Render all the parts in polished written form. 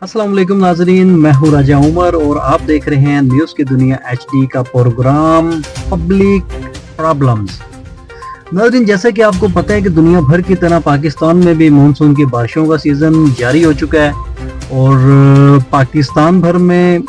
अस्सलाम वालेकुम नाजरीन, मैं हूँ राजा उमर और आप देख रहे हैं न्यूज़ की दुनिया HD का प्रोग्राम पब्लिक प्रॉब्लम्स। नाजरीन, जैसा कि आपको पता है कि दुनिया भर की तरह पाकिस्तान में भी मानसून की बारिशों का सीज़न जारी हो चुका है और पाकिस्तान भर में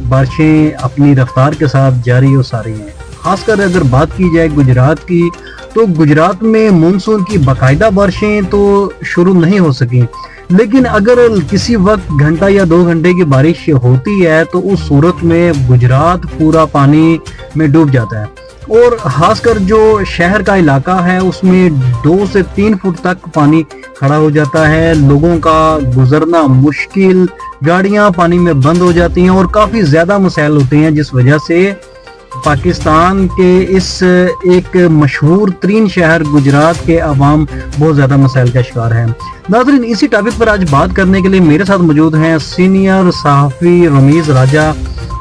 बारिशें अपनी रफ्तार के साथ जारी हो सा रही हैं। खासकर अगर बात की जाए गुजरात की, तो गुजरात में मानसून की बाकायदा बारिशें तो शुरू नहीं हो सकी, लेकिन अगर किसी वक्त घंटा या 2 घंटे की बारिश होती है तो उस सूरत में गुजरात पूरा पानी में डूब जाता है और खासकर जो शहर का इलाका है उसमें 2 से 3 फुट तक पानी खड़ा हो जाता है। लोगों का गुजरना मुश्किल, गाड़ियां पानी में बंद हो जाती हैं और काफ़ी ज़्यादा मसाइल होते हैं, जिस वजह से पाकिस्तान के इस एक मशहूर तरीन शहर गुजरात के अवाम बहुत ज़्यादा मसाइल का शिकार हैं। नाज़रीन, इसी टॉपिक पर आज बात करने के लिए मेरे साथ मौजूद हैं सीनियर सहाफ़ी रमीज़ राजा,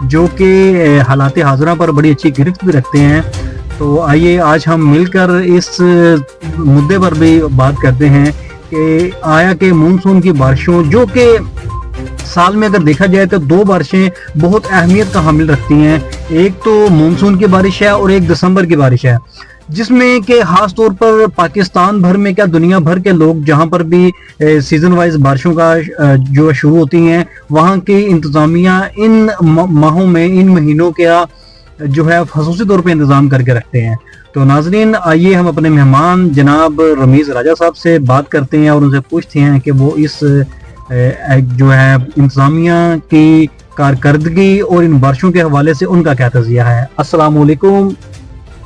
जो कि हालात हाज़िरा पर बड़ी अच्छी गिरफ्त भी रखते हैं। तो आइए आज हम मिलकर इस मुद्दे पर भी बात करते हैं कि आया कि मानसून की बारिशों, जो कि साल में अगर देखा जाए तो 2 बारिशें बहुत अहमियत का हामिल रखती हैं। एक तो मानसून की बारिश है और एक दिसंबर की बारिश है, जिसमें कि खास तौर पर पाकिस्तान भर में क्या दुनिया भर के लोग जहां पर भी सीजन वाइज बारिशों का जो शुरू होती हैं, वहां की इंतजामिया इन माहों में, इन महीनों का जो है खसूसी तौर पे इंतजाम करके रखते हैं। तो नाजरीन, आइए हम अपने मेहमान जनाब रमीज़ राजा साहब से बात करते हैं और उनसे पूछते हैं कि वो इस जो है इंतजामिया की कारकर्दगी और इन बारिशों के हवाले से उनका क्या तज़िया है। अस्सलाम वालेकुम।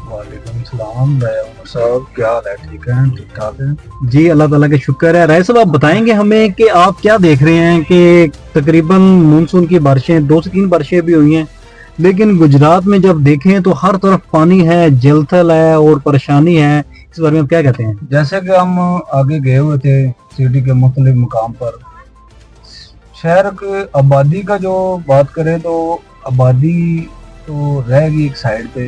वालेकुम सलाम साहब, क्या हाल है? ठीक है, ठीक ठाक है जी, अल्लाह ताला का शुक्र है। राय साहब, आप बताएंगे हमें कि आप क्या देख रहे हैं कि तकरीबन मानसून की बारिशें 2 से 3 बारिशें भी हुई हैं, लेकिन गुजरात में जब देखें तो हर तरफ पानी है, जलथल है और परेशानी है। इस बारे में आप क्या कहते हैं? जैसे कि हम आगे गए हुए थे सिटी के मुख्तलिफ मुकाम पर, शहर की आबादी का जो बात करें तो आबादी तो रह गई एक साइड पे।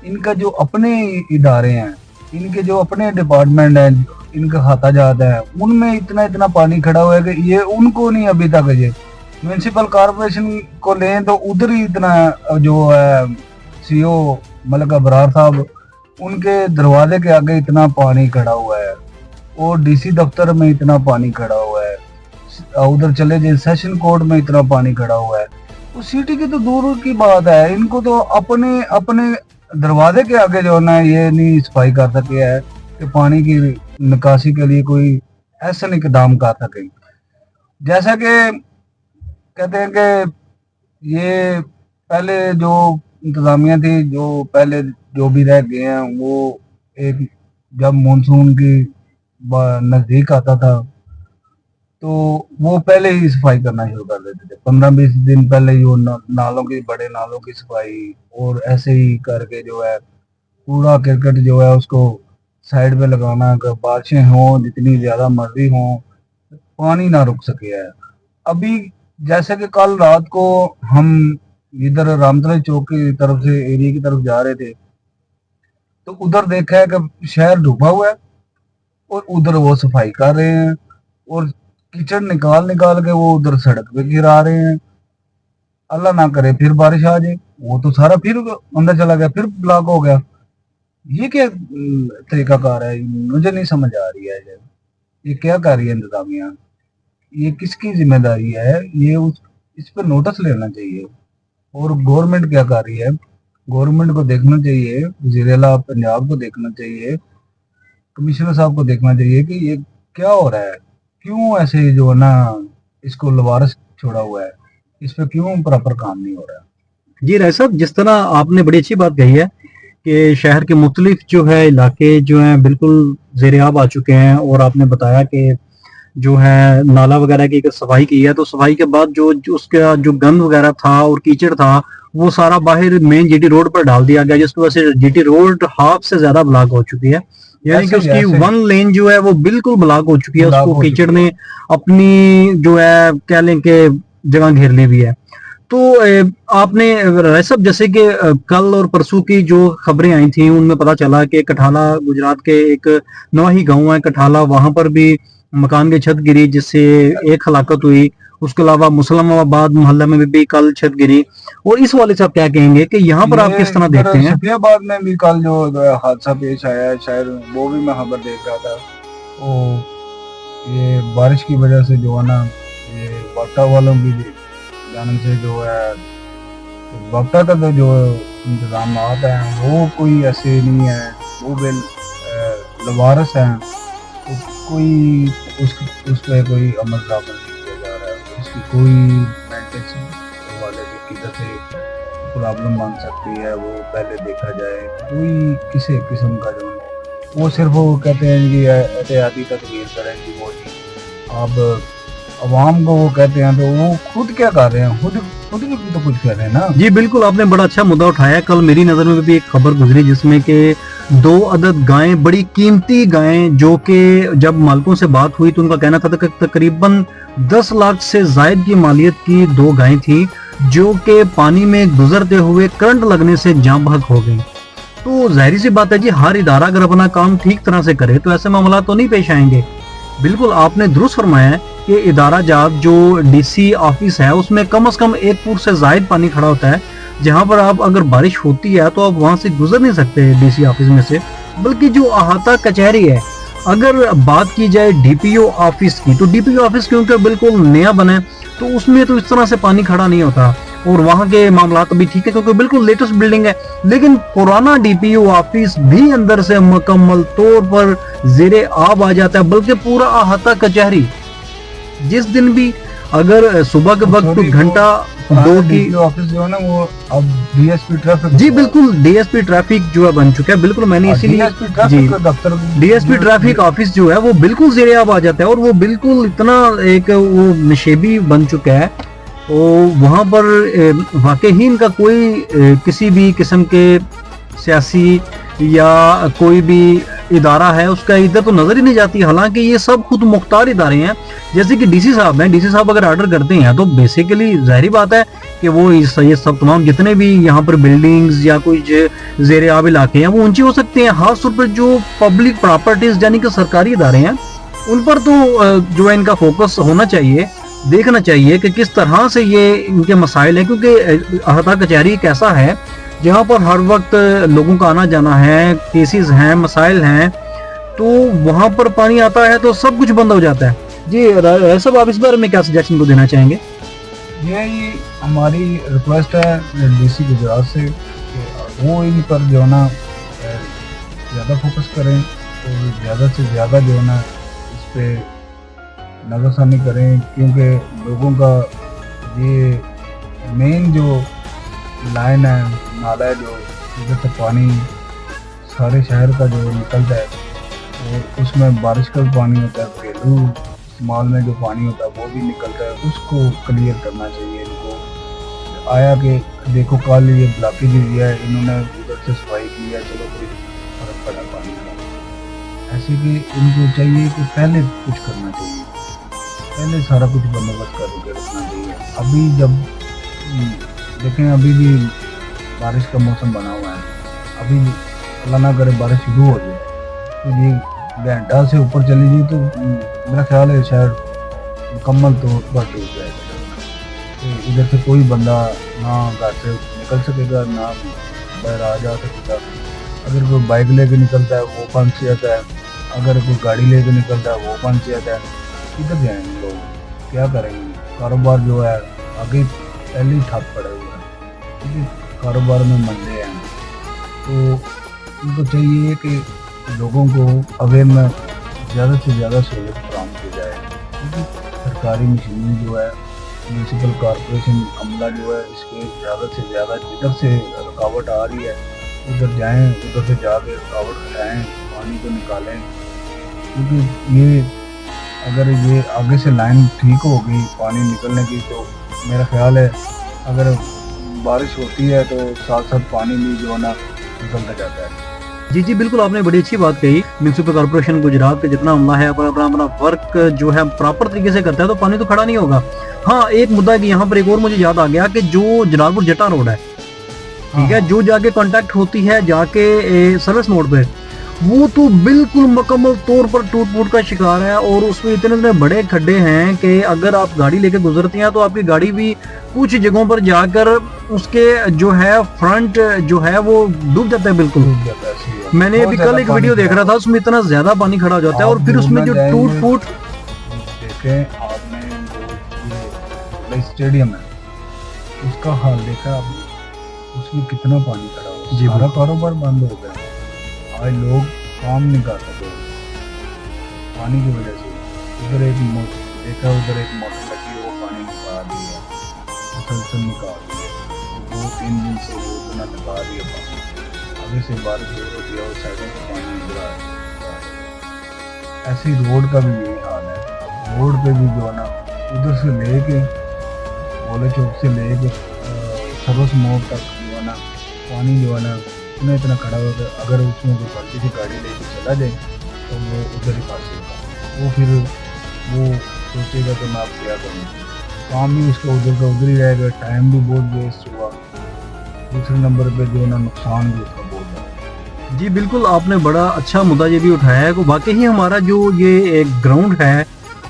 इनका जो अपने इदारे हैं, इनके जो अपने डिपार्टमेंट हैं, इनका खाता जाता है, उनमें इतना पानी खड़ा हुआ है कि ये उनको नहीं अभी तक, ये म्यूनसिपल कॉर्पोरेशन को लें तो उधर ही इतना जो है CO मलिक अबरार साहब, उनके दरवाजे के आगे इतना पानी खड़ा हुआ है और DC दफ्तर में इतना पानी खड़ा हुआ है, उधर चले जाए सेशन कोर्ट में इतना पानी खड़ा हुआ है। तो सिटी की तो दूर की बात है, इनको तो अपने अपने दरवाजे के आगे जो है ना, ये नहीं सफाई कर सके है कि पानी की निकासी के लिए कोई ऐसा इकदाम कर सके। जैसा कि कहते हैं कि ये पहले जो इंतजामिया थी, जो पहले जो भी रह गए हैं, वो एक जब मानसून की नज़दीक आता था तो वो पहले ही सफाई करना शुरू कर देते थे। 15-20 दिन पहले ही वो नालों की, बड़े नालों की सफाई, और ऐसे ही करके जो है कूड़ा करकट जो है उसको साइड पे लगाना, अगर बारिशें हों जितनी ज़्यादा मर्जी हों, पानी ना रुक सके है। अभी जैसे कि कल रात को हम इधर रामतलाई चौक की तरफ से एरिया की तरफ जा रहे थे, तो उधर देखा है कि शहर डूबा हुआ है और उधर वो सफाई कर रहे हैं और कीचड़ निकाल के वो उधर सड़क पे गिरा रहे हैं। अल्लाह ना करे फिर बारिश आ जाए, वो तो सारा फिर अंदर चला गया, फिर ब्लॉक हो गया। ये क्या तरीका कार है? मुझे नहीं समझ आ रही है ये क्या कर रही है इंतजामिया, ये किसकी जिम्मेदारी है? ये इस पर नोटिस लेना चाहिए। और गवर्नमेंट क्या कर रही है? गवर्नमेंट को देखना चाहिए, वज़ीर आला पंजाब को देखना चाहिए, कमिश्नर साहब को देखना चाहिए कि ये क्या हो रहा है, क्यों ऐसे जो है ना इसको लवारस छोड़ा हुआ है, इस पे क्यों प्रॉपर काम नहीं हो रहा। जी राय साहब, जिस तरह आपने बड़ी अच्छी बात कही है कि शहर के मुख्तलिफ जो है इलाके जो हैं बिल्कुल ज़ेर-ए-आब आ चुके हैं, और आपने बताया कि जो है नाला वगैरह की सफाई की है, तो सफाई के बाद जो उसका जो गंद वगैरह था और कीचड़ था वो सारा बाहर मेन GT रोड पर डाल दिया गया, जिसकी वजह से GT रोड हाफ से ज्यादा ब्लॉक हो चुकी है, यानी कि उसकी 1 लेन जो है वो बिल्कुल ब्लॉक हो चुकी है। उसको कीचड़ ने अपनी जो है कह लें कि जगह घेर ली हुई है। तो आपने राय साहब, जैसे कि कल और परसों की जो खबरें आई थी उनमें पता चला कि कठाला, गुजरात के एक नवाही गांव है कठाला, वहां पर भी मकान की छत गिरी जिससे एक हलाकत हुई اس کے علاوہ मुसलमाबाद मोहल्ला में भी कल छत गिरी, और इस वाले से आप क्या कहेंगे कि यहाँ पर आप किस तरह देखते हैं? सफियाबाद में भी कल जो हादसा पेश आया है, शायद वो भी मैं खबर देख रहा था, वो ये बारिश की वजह से जो है ना, ये वाटा वालों की जाने से जो है वाटा का तो जो इंतजाम हैं वो कोई ऐसे नहीं है, वो बिल लवारस हैं, तो कोई उस पर कोई अमल दरामद नहीं किया जा रहा है, उसकी कोई मेंटेनेंस वाले की किधर से प्रॉब्लम बन सकती है वो पहले देखा जाए, कोई किसी किस्म का जो वो सिर्फ वो कहते हैं कि एहतियाती तदबीर करें कि वो जी अब अवाम को वो कहते हैं, तो वो खुद क्या कर रहे हैं, खुद भी तो कुछ कर रहे हैं ना। जी बिल्कुल, आपने बड़ा अच्छा मुद्दा उठाया। कल मेरी नज़र में भी एक खबर गुजरी जिसमें कि 2 अदद गायें, बड़ी कीमती गायें, जो कि जब मालिकों से बात हुई तो उनका कहना था कि तकरीबन 10 लाख से जायद की मालियत की 2 गायें थी, जो कि पानी में गुजरते हुए करंट लगने से जाम बहक हो गई। तो जाहिर सी बात है जी, हर इदारा अगर अपना काम ठीक तरह से करे तो ऐसे मामला तो नहीं पेश आएंगे। बिल्कुल आपने दुरुस्त फरमाया है कि इदारा जात जो डीसी ऑफिस है उसमें कम से कम 1 फुट से जायद पानी खड़ा होता है, जहां पर आप अगर बारिश होती है तो आप वहां से गुजर नहीं सकते डीसी ऑफिस में से। बल्कि जो अहाता कचहरी है, अगर बात की जाए डीपीओ ऑफिस की, तो डीपीओ ऑफिस क्योंकि बिल्कुल नया बना है तो उसमें तो इस तरह से पानी खड़ा नहीं होता, और वहाँ के मामला भी ठीक है क्योंकि बिल्कुल लेटेस्ट बिल्डिंग है। लेकिन पुराना डीपीओ ऑफिस भी अंदर से मुकम्मल तौर पर ज़ेरे आब आ जाता है, बल्कि पूरा अहाता कचहरी जिस दिन भी अगर सुबह के वक्त कुछ घंटा 2 की ऑफिस जो है ना वो अब डीएसपी ट्रैफिक, जी बिल्कुल डीएसपी ट्रैफिक जो है बन चुका है। बिल्कुल मैंने इसीलिए जी डीएसपी ट्रैफिक ऑफिस जो है वो बिल्कुल ज़ेरे आब आ जाता है, और वो बिल्कुल इतना एक वो नशेबी बन चुका है, तो वहाँ पर वाकई इनका कोई किसी भी किस्म के सियासी या कोई भी इदारा है उसका इधर तो नज़र ही नहीं जाती। हालांकि ये सब खुद मुख्तार इदारे हैं, जैसे कि डीसी साहब हैं। डीसी साहब अगर ऑर्डर करते हैं तो बेसिकली जाहिर बात है कि वो ये सब तमाम जितने भी यहाँ पर बिल्डिंग्स या कुछ ज़ेरे आब इलाके हैं वो ऊंची हो सकते हैं। खास तौर पर जो पब्लिक प्रॉपर्टीज यानी कि सरकारी इदारे हैं उन पर तो जो है इनका फोकस होना चाहिए, देखना चाहिए कि किस तरह से ये इनके मसाइल हैं, क्योंकि अहाता कचहरी एक ऐसा है जहाँ पर हर वक्त लोगों का आना जाना है, केसेस हैं, मसाइल हैं, तो वहाँ पर पानी आता है तो सब कुछ बंद हो जाता है। जी सब आप इस बारे में क्या सजेशन को देना चाहेंगे? यही हमारी रिक्वेस्ट है डीसी गुजरात से कि वो इन पर जो है ना ज़्यादा फोकस करें और ज़्यादा से ज़्यादा जो है ना इस पर नज़रसानी करें, क्योंकि लोगों का ये मेन जो लाइन है, नाला है, जो इधर से पानी सारे शहर का जो निकलता है, और उसमें बारिश का भी पानी होता है, घरेलू इस्तेमाल में जो पानी होता है वो भी निकलता है, उसको क्लियर करना चाहिए इनको। आया कि देखो कल ये ब्लॉकेज हुआ है, इन्होंने उधर से सफाई की है, चलो कोई फर्क पड़ा पानी का। ऐसे कि इनको चाहिए कि पहले कुछ करना चाहिए, पहले सारा कुछ बंदोबस्त करके रखना चाहिए। अभी जब देखें अभी भी बारिश का मौसम बना हुआ है, अभी अल्लाह ना करे बारिश शुरू हो जाए तो ये घंटा से ऊपर चली जाए तो मेरा ख्याल है शायद मुकम्मल तौर पर टूट जाएगा। तो इधर से कोई बंदा ना घर से निकल सकेगा ना बाहर आ जा सकेगा। अगर कोई बाइक लेके निकलता है वो पानी से आता है, अगर कोई गाड़ी लेके निकलता है वो पानी से आता है। किधर जाएंगे लोग, क्या करेंगे? कारोबार जो है आगे पहले ही ठप पड़े हुए हैं, क्योंकि कारोबार में मंदे हैं। तो उनको चाहिए कि लोगों को अवेयर ज़्यादा से ज़्यादा सहूलत फराहम की जाए, क्योंकि सरकारी मशीनरी जो है, म्यूनसिपल कॉरपोरेशन अमला जो है, इसके ज़्यादा से ज़्यादा जिधर से रुकावट आ रही है उधर जाएं, उधर से जाके रुकावट हटाएँ, पानी को निकालें। क्योंकि ये अगर ये आगे से लाइन ठीक हो गई पानी निकलने की, तो मेरा ख्याल है अगर बारिश होती है तो साथ साथ पानी भी जो है ना निकलता जाता है। जी बिल्कुल आपने बड़ी अच्छी बात कही। म्यूनसिपल कॉर्पोरेशन गुजरात का जितना अमला है अपना वर्क जो है प्रॉपर तरीके से करता है तो पानी तो खड़ा नहीं होगा। हाँ, एक मुद्दा कि यहाँ पर एक और मुझे याद आ गया कि जो जलालपुर जटा रोड है, ठीक है, जो जाके कांटेक्ट होती है जाके सर्विस मोड पे, वो तो बिल्कुल मुकम्मल तौर पर टूट फूट का शिकार है, और उसमें इतने इतने बड़े खड्डे हैं कि अगर आप गाड़ी लेके गुजरती हैं तो आपकी गाड़ी भी कुछ जगहों पर जाकर उसके जो है फ्रंट जो है वो डूब जाता है बिल्कुल। डूब जाता है, ऐसे ही है। मैंने बहुत अभी ज्यादा कल एक पानी वीडियो देख खड़ा रहा था, उसमें इतना ज्यादा पानी खड़ा हो जाता है, और आप फिर उसमें घूमना जो जाएंगे, टूट फूट देखें आपने जो ये स्टेडियम है उसका हाल देखा आपने, उसमें कितना पानी खड़ा हुआ, जी, सारा बिल्कुल। कारोबार बंद हो गया। आज लोग काम नहीं कर सकते पानी की वजह से। उधर एक देखा, उधर एक मोटर लगी, वो पानी निकाल दिया, मुसलसल निकाल दिया, 2-3 दिन से वो इतना निकाल दिया पानी। आगे से बारिश हो रही है और साइडों से पानी उधर आ रहा है। ऐसे ही रोड का भी यही हाल है। रोड पे भी जो है ना, उधर से लेके बोले चौक से लेके सर्वस मोड़ तक जो है ना, पानी जो है ना इतना खड़ा होगा, अगर उसमें कोई गलती से गाड़ी लेके चला जाए तो वो उधर ही फंसेगा। वो फिर वो सोचेगा कि मैं अब क्या करूँ, काम भी उसका उधर का उधर ही रहेगा, टाइम भी बहुत वेस्ट हुआ। दूसरे नंबर पे जो है ना नुकसान भी उसका बहुत ज़्यादा। जी बिल्कुल, आपने बड़ा अच्छा मुद्दा ये भी उठाया है कि वाकई ही हमारा जो ये एक ग्राउंड है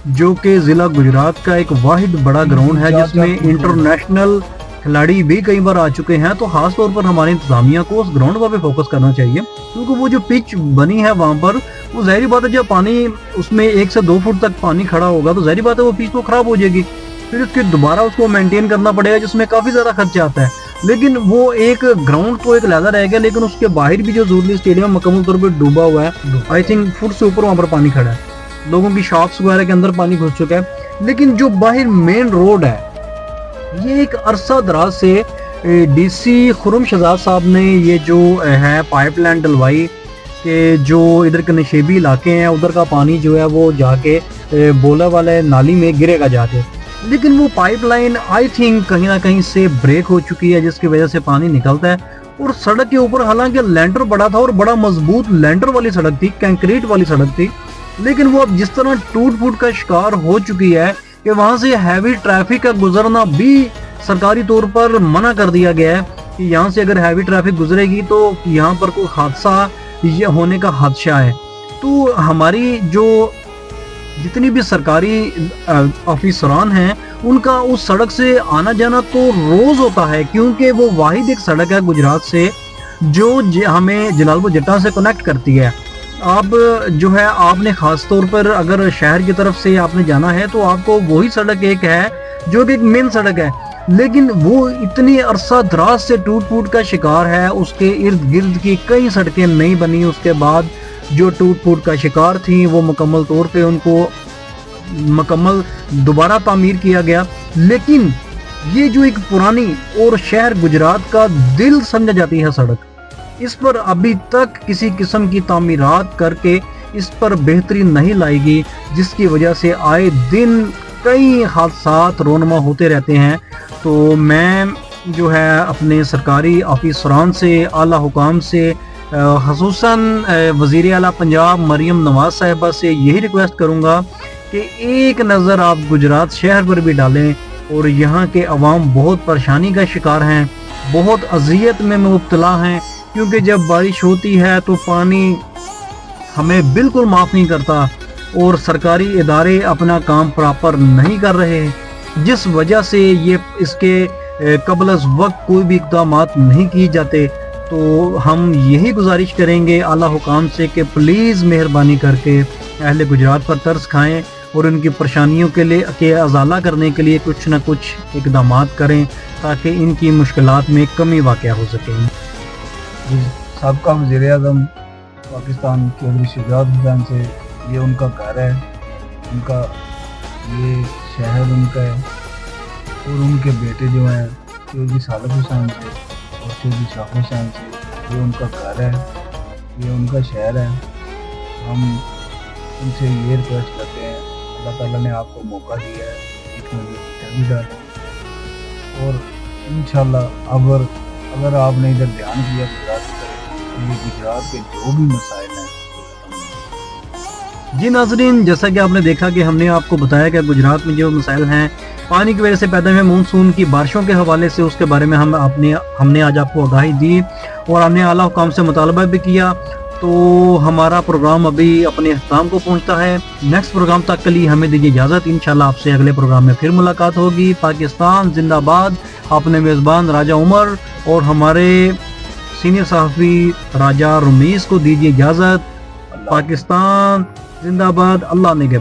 जो कि ज़िला गुजरात का एक वाहिद बड़ा ग्राउंड है जिसमें इंटरनेशनल खिलाड़ी भी कई बार आ चुके हैं, तो खास तौर पर हमारी इंतजामिया को उस ग्राउंड पर भी फोकस करना चाहिए, क्योंकि वो जो पिच बनी है वहाँ पर, वो ज़ाहिर बात है जब पानी उसमें 1 से 2 फुट तक पानी खड़ा होगा तो ज़ाहिर बात है वो पिच तो खराब हो जाएगी, फिर उसके दोबारा उसको मेंटेन करना पड़ेगा जिसमें काफ़ी ज़्यादा खर्चा आता है। लेकिन वो एक ग्राउंड तो एक लहदा रह गया, लेकिन उसके बाहर भी जो जूबली स्टेडियम मुकम्मल तौर पर डूबा हुआ है, आई थिंक फुट से ऊपर वहाँ पर पानी खड़ा है, लोगों की शॉप्स वगैरह के अंदर पानी घुस चुका है। लेकिन जो बाहर मेन रोड है, ये एक अरसा दराज से डीसी खुरम शहजाद साहब ने ये जो है पाइपलाइन डलवाई कि जो इधर के नशेबी इलाके हैं उधर का पानी जो है वो जाके बोला वाले नाली में गिरेगा जाके, लेकिन वो पाइपलाइन आई थिंक कहीं ना कहीं से ब्रेक हो चुकी है जिसकी वजह से पानी निकलता है। और सड़क के ऊपर हालांकि लेंटर बड़ा था और बड़ा मजबूत लेंटर वाली सड़क थी, कंक्रीट वाली सड़क थी, लेकिन वो अब जिस तरह टूट फूट का शिकार हो चुकी है कि वहां से हैवी ट्रैफिक का गुजरना भी सरकारी तौर पर मना कर दिया गया है कि यहाँ से अगर हैवी ट्रैफिक गुजरेगी तो यहाँ पर कोई हादसा होने का खदशा है। तो हमारी जो जितनी भी सरकारी ऑफिसरान हैं उनका उस सड़क से आना जाना तो रोज होता है, क्योंकि वो वाहिद एक सड़क है गुजरात से जो हमें जलालपुर जट्टा से कनेक्ट करती है। आप जो है आपने खास तौर पर अगर शहर की तरफ से आपने जाना है तो आपको वही सड़क एक है जो कि एक मेन सड़क है, लेकिन वो इतनी अरसा दराज से टूट फूट का शिकार है, उसके इर्द गिर्द की कई सड़कें नहीं बनी, उसके बाद जो टूट फूट का शिकार थी वो मुकम्मल तौर पे उनको मुकम्मल दोबारा तामीर किया गया। लेकिन ये जो एक पुरानी और शहर गुजरात का दिल समझा जाती है सड़क, इस पर अभी तक किसी किस्म की तामीरात करके इस पर बेहतरी नहीं लाएगी, जिसकी वजह से आए दिन कई हादसात रोनमा होते रहते हैं। तो मैं जो है अपने सरकारी ऑफिसरान से, आला हुकाम से, खसूसन वज़ीर आला पंजाब मरियम नवाज साहिबा से यही रिक्वेस्ट करूँगा कि एक नज़र आप गुजरात शहर पर भी डालें, और यहाँ के अवाम बहुत परेशानी का शिकार हैं, बहुत अजियत में मुब्तला हैं, क्योंकि जब बारिश होती है तो पानी हमें बिल्कुल माफ़ नहीं करता और सरकारी इदारे अपना काम प्रॉपर नहीं कर रहे, जिस वजह से ये इसके कबल अज़ वक्त कोई भी इक़दामात नहीं किए जाते। तो हम यही गुजारिश करेंगे आला हुकाम से कि प्लीज़ मेहरबानी करके अहले गुजरात पर तरस खाएं और उनकी परेशानियों के लिए के अजाला करने के लिए कुछ ना कुछ इक़दामात करें ताकि इनकी मुश्किलात में कमी वाक़या हो सके। साबका वज़ीर आज़म पाकिस्तान चौधरी शहजाद हुसैन से ये उनका घर है, उनका ये शहर उनका है, और उनके बेटे जो हैं चौधरी सालिक हुसैन से और चौधरी शाह हुसैन से, ये उनका घर है, ये उनका शहर है। हम उनसे ये रिक्वेस्ट करते हैं, अल्लाह ताला ने आपको मौका दिया है, एक इंटरव्यू डालें, और इंशाल्लाह अगर आपने इधर ध्यान दिया गुजरात की तरफ, तो ये गुजरात के जो भी मसाइल हैं। जी नाजरीन, जैसा कि आपने देखा कि हमने आपको बताया कि गुजरात में जो मसाइल हैं पानी की वजह से पैदा हुए मानसून की बारिशों के हवाले से, उसके बारे में हमने आज आपको आगाही दी और हमने आला हुकाम से मुतालबा भी किया। تو ہمارا پروگرام ابھی اپنے اختتام کو پہنچتا ہے. نیکسٹ پروگرام تک کے لیے ہمیں دیجیے اجازت. انشاءاللہ آپ سے اگلے پروگرام میں پھر ملاقات ہوگی. پاکستان زندہ باد. اپنے میزبان راجہ عمر اور ہمارے سینئر صحافی راجہ رمیز کو دیجیے اجازت. پاکستان زندہ باد. اللہ نگہبان.